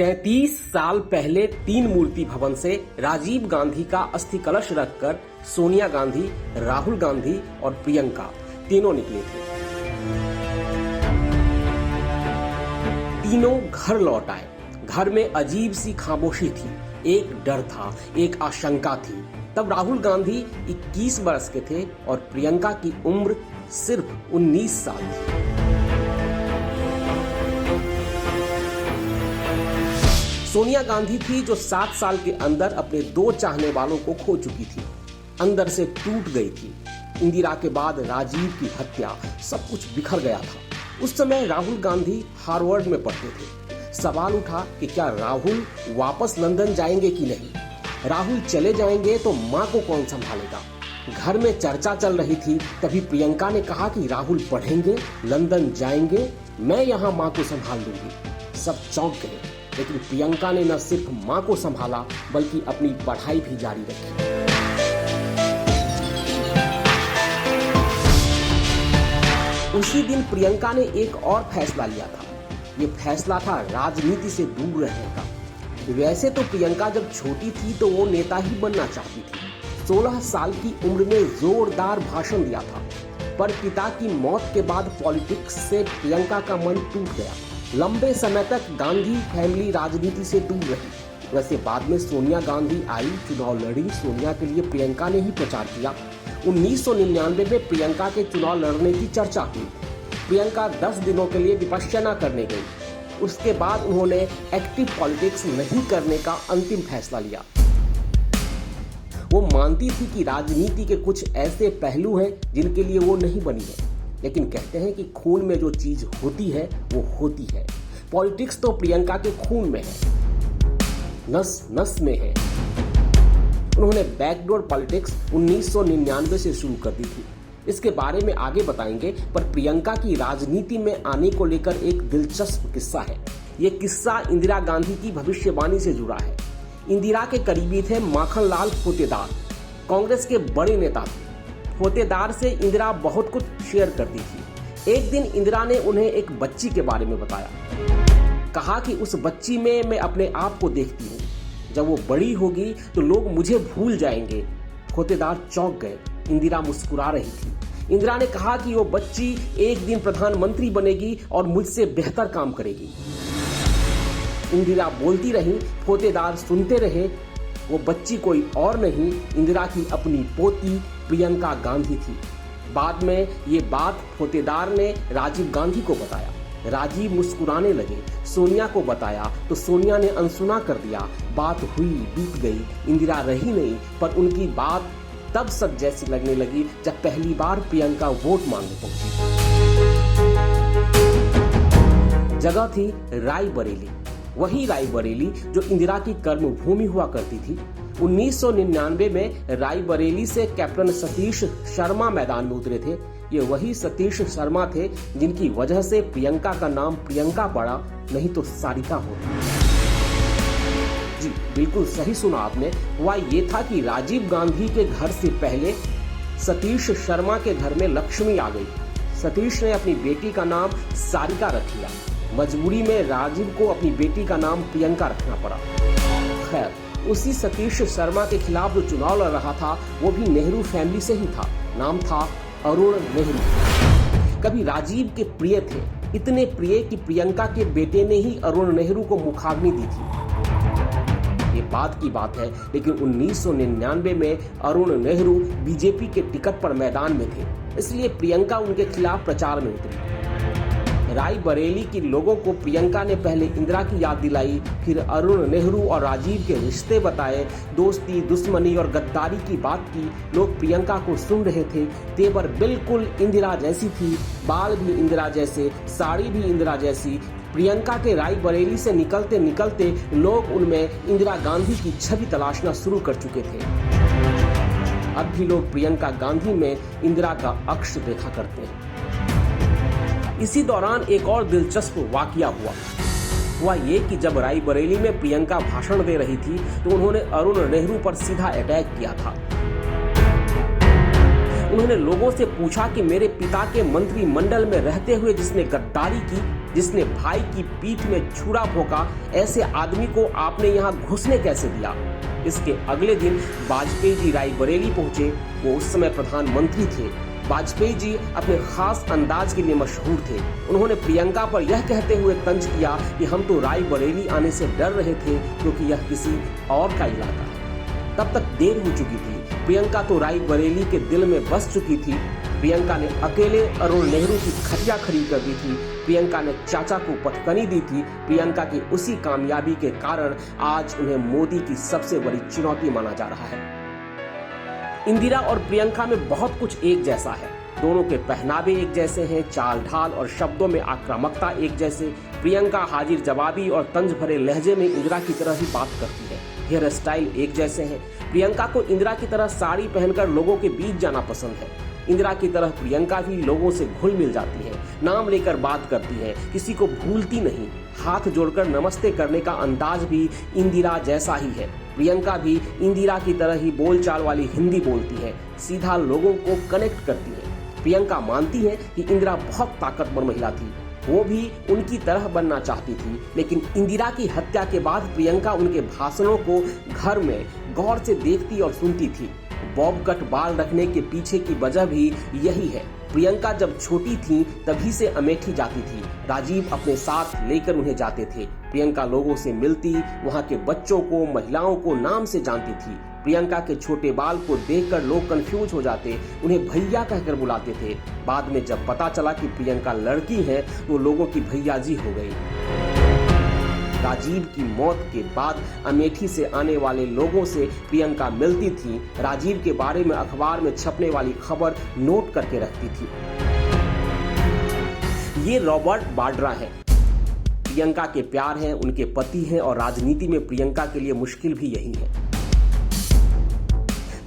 33 साल पहले 3 मूर्ति भवन से राजीव गांधी का अस्थि कलश रखकर सोनिया गांधी, राहुल गांधी और प्रियंका तीनों निकले थे। तीनों घर लौट आए। घर में अजीब सी खामोशी थी, एक डर था, एक आशंका थी। तब राहुल गांधी 21 वर्ष के थे और प्रियंका की उम्र सिर्फ 19 साल थी। सोनिया गांधी थी जो 7 साल के अंदर अपने 2 चाहने वालों को खो चुकी थी, अंदर से टूट गई थी। इंदिरा के बाद राजीव की हत्या, सब कुछ बिखर गया था। उस समय राहुल गांधी हार्वर्ड में पढ़ते थे। सवाल उठा कि क्या राहुल वापस लंदन जाएंगे कि नहीं। राहुल चले जाएंगे तो माँ को कौन संभालेगा। घर में चर्चा चल रही थी। तभी प्रियंका ने कहा कि राहुल पढ़ेंगे, लंदन जाएंगे, मैं यहाँ माँ को संभाल लूंगी। सब चौंक गए, लेकिन प्रियंका ने न सिर्फ मां को संभाला बल्कि अपनी पढ़ाई भी जारी रखी। उसी दिन प्रियंका ने एक और फैसला लिया था। ये फैसला था राजनीति से दूर रहने का। वैसे तो प्रियंका जब छोटी थी तो वो नेता ही बनना चाहती थी। 16 साल की उम्र में जोरदार भाषण दिया था, पर पिता की मौत के बाद पॉलिटिक्स से प्रियंका का मन टूट गया। लंबे समय तक गांधी फैमिली राजनीति से दूर रही। वैसे बाद में सोनिया गांधी आई, चुनाव लड़ी। सोनिया के लिए प्रियंका ने ही प्रचार किया। 1999 में प्रियंका के चुनाव लड़ने की चर्चा हुई। प्रियंका 10 दिनों के लिए विपश्यना करने गई। उसके बाद उन्होंने एक्टिव पॉलिटिक्स नहीं करने का अंतिम फैसला लिया। वो मानती थी कि राजनीति के कुछ ऐसे पहलू हैं जिनके लिए वो नहीं बनी है, लेकिन कहते हैं कि खून में जो चीज होती है वो होती है। पॉलिटिक्स तो प्रियंका के खून में है, नस नस में है। उन्होंने बैकडोर पॉलिटिक्स 1999 से शुरू कर दी थी। इसके बारे में आगे बताएंगे, पर प्रियंका की राजनीति में आने को लेकर एक दिलचस्प किस्सा है। ये किस्सा इंदिरा गांधी की भविष्यवाणी से जुड़ा है। इंदिरा के करीबी थे माखनलाल फोतेदार, कांग्रेस के बड़े नेता थे। फोतेदार से इंदिरा बहुत कुछ शेयर करती थी। एक दिन इंदिरा ने उन्हें एक बच्ची के बारे में बताया। कहा कि उस बच्ची में मैं अपने आप को देखती हूँ। जब वो बड़ी होगी तो लोग मुझे भूल जाएंगे। फोतेदार चौंक गए। इंदिरा मुस्कुरा रही थी। इंदिरा ने कहा कि वो बच्ची एक दिन प्रधानमंत्री बनेगी और मुझसे बेहतर काम करेगी। इंदिरा बोलती रही, फोतेदार सुनते रहे। वो बच्ची कोई और नहीं, इंदिरा की अपनी पोती प्रियंका गांधी थी। बाद में ये बात फोतेदार ने राजीव गांधी को बताया। राजीव मुस्कुराने लगे। सोनिया को बताया तो सोनिया ने अनसुना कर दिया। बात हुई, बीत गई। इंदिरा रही नहीं, पर उनकी बात तब सच जैसी लगने लगी जब पहली बार प्रियंका वोट मांगने पहुंची। जगह थी रायबरेली, वही रायबरेली जो इंदिरा की कर्मभूमि हुआ करती थी। 1999 में रायबरेली से कैप्टन सतीश शर्मा मैदान में उतरे थे। ये वही सतीश शर्मा थे जिनकी वजह से प्रियंका का नाम प्रियंका पड़ा, नहीं तो सारिका होता। जी बिल्कुल सही सुना आपने। हुआ ये था कि राजीव गांधी के घर से पहले सतीश शर्मा के घर में लक्ष्मी आ गई। सतीश ने अपनी बेटी का नाम सारिका रख लिया। मजबूरी में राजीव को अपनी बेटी का नाम प्रियंका रखना पड़ा। खैर, उसी सतीश शर्मा के खिलाफ जो चुनाव लड़ रहा था वो भी नेहरू फैमिली से ही था। नाम था अरुण नेहरू। कभी राजीव के प्रिय थे, इतने प्रिय कि प्रियंका के बेटे ने ही अरुण नेहरू को मुखाग्नि दी थी। ये बात की बात है, लेकिन 1999 में अरुण नेहरू बीजेपी के टिकट पर मैदान में थे, इसलिए प्रियंका उनके खिलाफ प्रचार में उतरी। रायबरेली के लोगों को प्रियंका ने पहले इंदिरा की याद दिलाई, फिर अरुण नेहरू और राजीव के रिश्ते बताए, दोस्ती, दुश्मनी और गद्दारी की बात की। लोग प्रियंका को सुन रहे थे। तेवर बिल्कुल इंदिरा जैसी थी, बाल भी इंदिरा जैसे, साड़ी भी इंदिरा जैसी। प्रियंका के रायबरेली से निकलते निकलते लोग उनमें इंदिरा गांधी की छवि तलाशना शुरू कर चुके थे। अब भी लोग प्रियंका गांधी में इंदिरा का अक्ष देखा करते हैं। इसी दौरान एक और दिलचस्प वाकया हुआ ये कि जब रायबरेली में प्रियंका भाषण दे रही थी तो उन्होंने अरुण नेहरू पर सीधा अटैक किया था। उन्होंने लोगों से पूछा कि मेरे पिता के मंत्रिमंडल में रहते हुए जिसने गद्दारी की जिसने भाई की पीठ में छुरा भोंका, ऐसे आदमी को आपने यहाँ घुसने कैसे दिया? इसके अगले दिन वाजपेयी जी रायबरेली पहुंचे। वो उस समय प्रधानमंत्री थे। वाजपेयी जी अपने खास अंदाज के लिए मशहूर थे। उन्होंने प्रियंका पर यह कहते हुए तंज किया कि हम तो रायबरेली आने से डर रहे थे क्योंकि यह किसी और का इलाका है। तब तक देर हो चुकी थी। प्रियंका तो रायबरेली के दिल में बस चुकी थी। प्रियंका ने अकेले अरुण नेहरू की खटिया खड़ी कर दी थी। प्रियंका ने चाचा को पटकनी दी थी। प्रियंका की उसी कामयाबी के कारण आज उन्हें मोदी की सबसे बड़ी चुनौती माना जा रहा है। इंदिरा और प्रियंका में बहुत कुछ एक जैसा है। दोनों के पहनावे एक जैसे हैं, चाल ढाल और शब्दों में आक्रामकता एक जैसे। प्रियंका हाजिर जवाबी और तंज भरे लहजे में इंदिरा की तरह ही बात करती है। हेयर स्टाइल एक जैसे हैं। प्रियंका को इंदिरा की तरह साड़ी पहनकर लोगों के बीच जाना पसंद है। इंदिरा की तरह प्रियंका भी लोगों से घुल मिल जाती है, नाम लेकर बात करती है, किसी को भूलती नहीं। हाथ जोड़कर नमस्ते करने का अंदाज भी इंदिरा जैसा ही है। प्रियंका भी इंदिरा की तरह ही बोलचाल वाली हिंदी बोलती है, सीधा लोगों को कनेक्ट करती है। प्रियंका मानती है कि इंदिरा बहुत ताकतवर महिला थी, वो भी उनकी तरह बनना चाहती थी। लेकिन इंदिरा की हत्या के बाद प्रियंका उनके भाषणों को घर में गौर से देखती और सुनती थी। बॉब कट बाल रखने के पीछे की वजह भी यही है। प्रियंका जब छोटी थी तभी से अमेठी जाती थी। राजीव अपने साथ लेकर उन्हें जाते थे। प्रियंका लोगों से मिलती, वहाँ के बच्चों को, महिलाओं को नाम से जानती थी। प्रियंका के छोटे बाल को देखकर लोग कंफ्यूज हो जाते, उन्हें भैया कहकर बुलाते थे। बाद में जब पता चला कि प्रियंका लड़की है तो लोगों की भैयाजी हो गई। राजीव की मौत के बाद अमेठी से आने वाले लोगों से प्रियंका मिलती थी। राजीव के बारे में अखबार में छपने वाली खबर नोट करके रखती थी। ये रॉबर्ट वाड्रा है। प्रियंका के प्यार हैं, उनके पति हैं और राजनीति में प्रियंका के लिए मुश्किल भी यही है।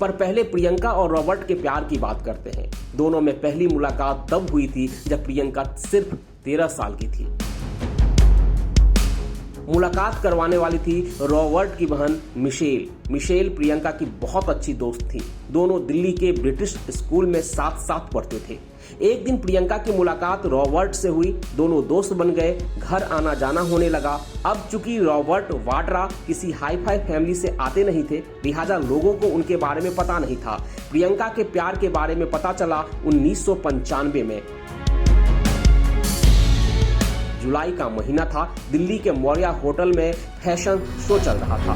पर पहले प्रियंका और रॉबर्ट के प्यार की बात करते हैं। दोनों में पहली मुलाकात तब हुई थी जब प्रियंका सिर्फ 13 साल की थी। मुलाकात करवाने वाली थी रॉबर्ट की बहन मिशेल। मिशेल प्रियंका की बहुत अच्छी दोस्त थी। दोनों दिल्ली के ब्रिटिश स्कूल में साथ साथ पढ़ते थे। एक दिन प्रियंका की मुलाकात रॉबर्ट से हुई। दोनों दोस्त बन गए, घर आना जाना होने लगा। अब चूंकि रॉबर्ट वाड्रा किसी हाई फाई फैमिली से आते नहीं थे, लिहाजा लोगों को उनके बारे में पता नहीं था। प्रियंका के प्यार के बारे में पता चला 1995 में। जुलाई का महीना था। दिल्ली के मौर्या होटल में फैशन शो चल रहा था।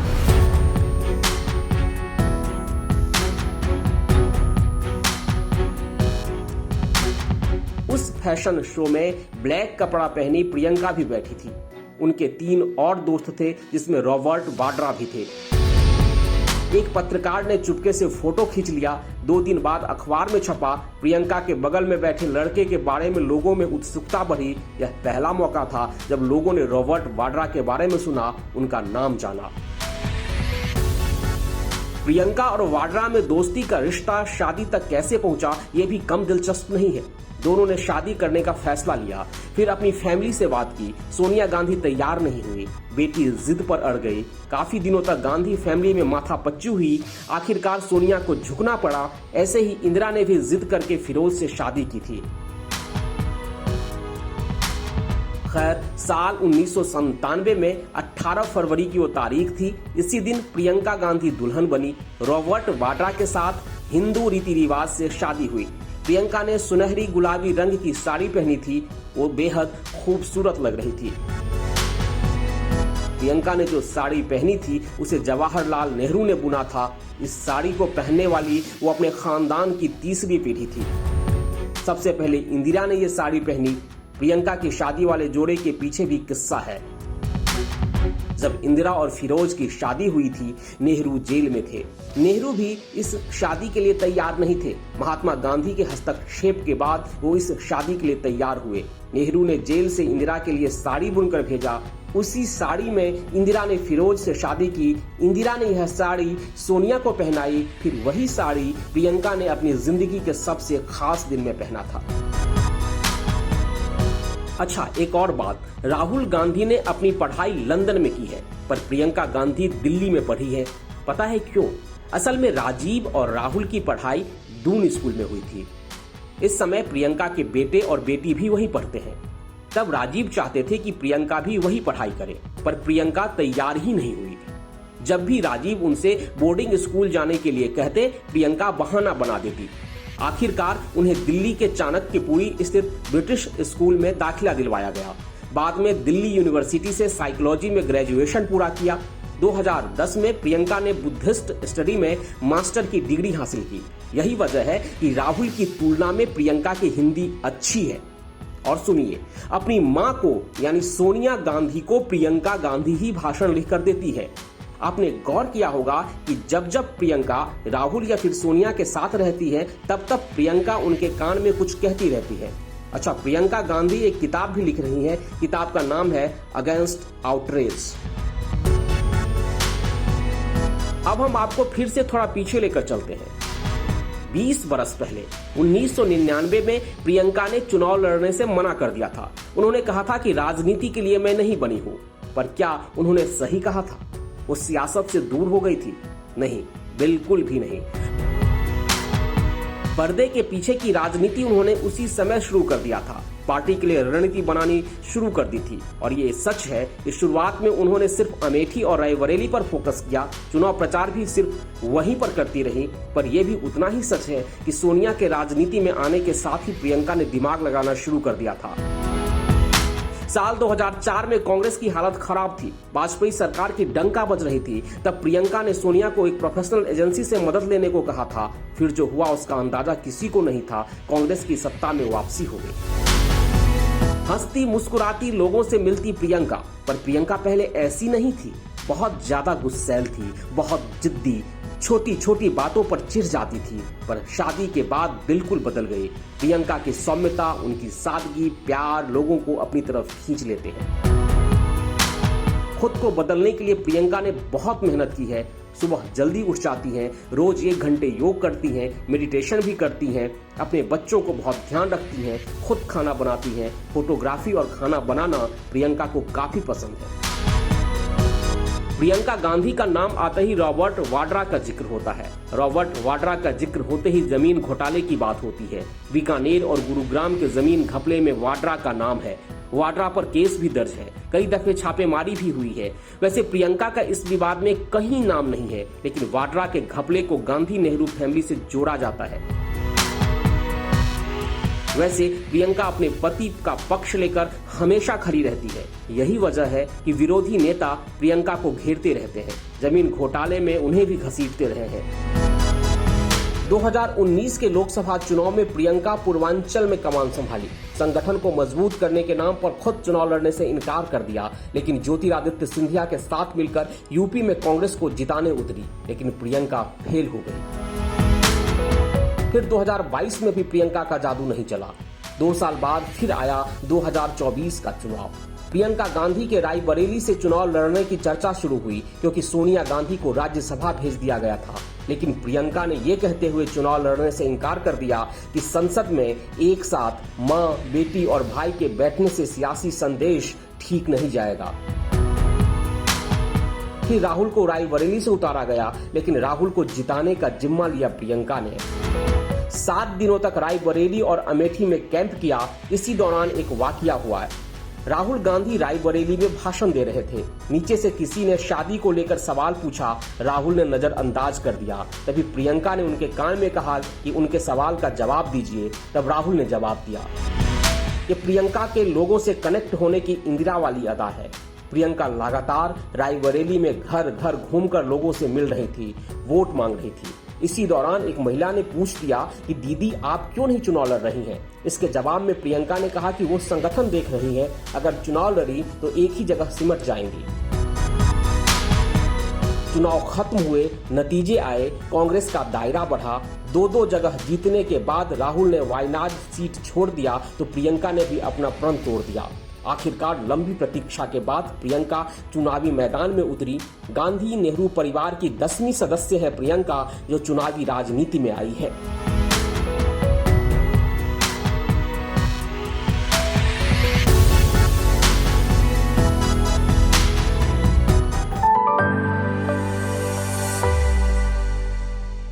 उस फैशन शो में ब्लैक कपड़ा पहनी प्रियंका भी बैठी थी। उनके 3 और दोस्त थे, जिसमें रॉबर्ट वाड्रा भी थे। एक पत्रकार ने चुपके से फोटो खींच लिया। 2 दिन बाद अखबार में छपा। प्रियंका के बगल में बैठे लड़के के बारे में लोगों में उत्सुकता बढ़ी। यह पहला मौका था जब लोगों ने रॉबर्ट वाड्रा के बारे में सुना, उनका नाम जाना। प्रियंका और वाड्रा में दोस्ती का रिश्ता शादी तक कैसे पहुंचा, यह भी कम दिलचस्प नहीं है। दोनों ने शादी करने का फैसला लिया। फिर अपनी फैमिली से बात की। सोनिया गांधी तैयार नहीं हुई। बेटी जिद पर अड़ गई। काफी दिनों तक गांधी फैमिली में माथापच्ची हुई। आखिरकार सोनिया को झुकना पड़ा। ऐसे ही इंदिरा ने भी जिद करके फिरोज से शादी की थी। खैर, साल 1997 में 18 फरवरी की वो तारीख थी। इसी दिन प्रियंका गांधी दुल्हन बनी। रॉबर्ट वाड्रा के साथ हिंदू रीति रिवाज से शादी हुई। प्रियंका ने सुनहरी गुलाबी रंग की साड़ी पहनी थी। वो बेहद खूबसूरत लग रही थी। प्रियंका ने जो साड़ी पहनी थी उसे जवाहरलाल नेहरू ने बुना था। इस साड़ी को पहनने वाली वो अपने खानदान की तीसरी पीढ़ी थी। सबसे पहले इंदिरा ने ये साड़ी पहनी। प्रियंका की शादी वाले जोड़े के पीछे भी किस्सा है। जब इंदिरा और फिरोज की शादी हुई थी, नेहरू जेल में थे। नेहरू भी इस शादी के लिए तैयार नहीं थे। महात्मा गांधी के हस्तक्षेप के बाद वो इस शादी के लिए तैयार हुए। नेहरू ने जेल से इंदिरा के लिए साड़ी बुनकर भेजा। उसी साड़ी में इंदिरा ने फिरोज से शादी की। इंदिरा ने यह साड़ी सोनिया को पहनाई। फिर वही साड़ी प्रियंका ने अपनी जिंदगी के सबसे खास दिन में पहना था। अच्छा, एक और बात, राहुल गांधी ने अपनी पढ़ाई लंदन में की है, पर प्रियंका गांधी दिल्ली में पढ़ी है। पता है क्यों? असल में राजीव और राहुल की पढ़ाई दून स्कूल में हुई थी। इस समय प्रियंका के बेटे और बेटी भी वहीं पढ़ते हैं। तब राजीव चाहते थे कि प्रियंका भी वही पढ़ाई करे, पर प्रियंका तैयार ही नहीं हुई। जब भी राजीव उनसे बोर्डिंग स्कूल जाने के लिए कहते, प्रियंका बहाना बना देती। आखिरकार उन्हें दिल्ली के चाणक्यपुरी स्थित ब्रिटिश स्कूल में दाखिला दिलवाया गया। बाद में दिल्ली यूनिवर्सिटी से साइकोलॉजी में ग्रेजुएशन पूरा किया। 2010 में प्रियंका ने बुद्धिस्ट स्टडी में मास्टर की डिग्री हासिल की। यही वजह है कि राहुल की तुलना में प्रियंका की हिंदी अच्छी है। और सुनिए, अपनी मां को यानी सोनिया गांधी को प्रियंका गांधी ही भाषण लिखकर देती है। आपने गौर किया होगा कि जब जब प्रियंका राहुल या फिर सोनिया के साथ रहती है, तब तब प्रियंका उनके कान में कुछ कहती रहती है। अच्छा, प्रियंका गांधी एक किताब भी लिख रही हैं। किताब का नाम है अगेंस्ट आउटरेज। अब हम आपको फिर से थोड़ा पीछे लेकर चलते हैं। 20 बरस पहले 1999 में प्रियंका ने चुनाव लड़ने से मना कर दिया था। उन्होंने कहा था कि राजनीति के लिए मैं नहीं बनी हूं। पर क्या उन्होंने सही कहा था? वो सियासत से दूर हो गई थी? नहीं, बिल्कुल भी नहीं। पर्दे के पीछे की राजनीति उन्होंने उसी समय शुरू कर दिया था। पार्टी के लिए रणनीति बनानी शुरू कर दी थी। और ये सच है कि शुरुआत में उन्होंने सिर्फ अमेठी और रायबरेली पर फोकस किया। चुनाव प्रचार भी सिर्फ वहीं पर करती रही। पर यह भी उतना ही सच है कि सोनिया के राजनीति में आने के साथ ही प्रियंका ने दिमाग लगाना शुरू कर दिया था। साल 2004 में कांग्रेस की हालत खराब थी। वाजपेयी सरकार की डंका बज रही थी। तब प्रियंका ने सोनिया को एक प्रोफेशनल एजेंसी से मदद लेने को कहा था। फिर जो हुआ उसका अंदाजा किसी को नहीं था। कांग्रेस की सत्ता में वापसी हो गई। हंसती मुस्कुराती लोगों से मिलती प्रियंका, पर प्रियंका पहले ऐसी नहीं थी। बहुत ज्यादा गुस्सैल थी, बहुत जिद्दी, छोटी छोटी बातों पर चिढ़ जाती थी। पर शादी के बाद बिल्कुल बदल गई। प्रियंका की सौम्यता, उनकी सादगी, प्यार लोगों को अपनी तरफ खींच लेते हैं। खुद को बदलने के लिए प्रियंका ने बहुत मेहनत की है। सुबह जल्दी उठ जाती हैं, रोज 1 घंटे योग करती हैं, मेडिटेशन भी करती हैं, अपने बच्चों को बहुत ध्यान रखती हैं, खुद खाना बनाती हैं। फोटोग्राफी और खाना बनाना प्रियंका को काफी पसंद है। प्रियंका गांधी का नाम आते ही रॉबर्ट वाड्रा का जिक्र होता है। रॉबर्ट वाड्रा का जिक्र होते ही जमीन घोटाले की बात होती है। बीकानेर और गुरुग्राम के जमीन घपले में वाड्रा का नाम है। वाड्रा पर केस भी दर्ज है। कई दफे छापेमारी भी हुई है। वैसे प्रियंका का इस विवाद में कहीं नाम नहीं है, लेकिन वाड्रा के घपले को गांधी नेहरू फैमिली से जोड़ा जाता है। वैसे प्रियंका अपने पति का पक्ष लेकर हमेशा खड़ी रहती है। यही वजह है कि विरोधी नेता प्रियंका को घेरते रहते हैं। जमीन घोटाले में उन्हें भी घसीटते रहे हैं। 2019 के लोकसभा चुनाव में प्रियंका पूर्वांचल में कमान संभाली। संगठन को मजबूत करने के नाम पर खुद चुनाव लड़ने से इनकार कर दिया, लेकिन ज्योतिरादित्य सिंधिया के साथ मिलकर यूपी में कांग्रेस को जिताने उतरी। लेकिन प्रियंका फेल हो गई। फिर 2022 में भी प्रियंका का जादू नहीं चला। 2 साल बाद फिर आया 2024 का चुनाव। प्रियंका गांधी के रायबरेली से चुनाव लड़ने की चर्चा शुरू हुई, क्योंकि सोनिया गांधी को राज्यसभा भेज दिया गया था। लेकिन प्रियंका ने ये कहते हुए चुनाव लड़ने से इनकार कर दिया कि संसद में एक साथ मां, बेटी और भाई के बैठने से सियासी संदेश ठीक नहीं जाएगा। फिर राहुल को रायबरेली से उतारा गया, लेकिन राहुल को जिताने का जिम्मा लिया प्रियंका ने। 7 दिनों तक रायबरेली और अमेठी में कैंप किया। इसी दौरान एक वाकया हुआ है। राहुल गांधी रायबरेली में भाषण दे रहे थे। नीचे से किसी ने शादी को लेकर सवाल पूछा। राहुल ने नजरअंदाज कर दिया। तभी प्रियंका ने उनके कान में कहा कि उनके सवाल का जवाब दीजिए। तब राहुल ने जवाब दिया। ये प्रियंका के लोगों से कनेक्ट होने की इंदिरा वाली अदा है। प्रियंका लगातार रायबरेली में घर घर घूमकर लोगों से मिल रही थी, वोट मांग रही थी। इसी दौरान एक महिला ने पूछ दिया कि दीदी आप क्यों नहीं चुनाव लड़ रही हैं? इसके जवाब में प्रियंका ने कहा कि वो संगठन देख रही है, अगर चुनाव लड़ी तो एक ही जगह सिमट जाएंगी। चुनाव खत्म हुए, नतीजे आए, कांग्रेस का दायरा बढ़ा। 2 जगह जीतने के बाद राहुल ने वायनाड सीट छोड़ दिया तो प्रियंका ने भी अपना प्रण तोड़ दिया। आखिरकार लंबी प्रतीक्षा के बाद प्रियंका चुनावी मैदान में उतरी। गांधी नेहरू परिवार की 10वीं सदस्य है प्रियंका, जो चुनावी राजनीति में आई है।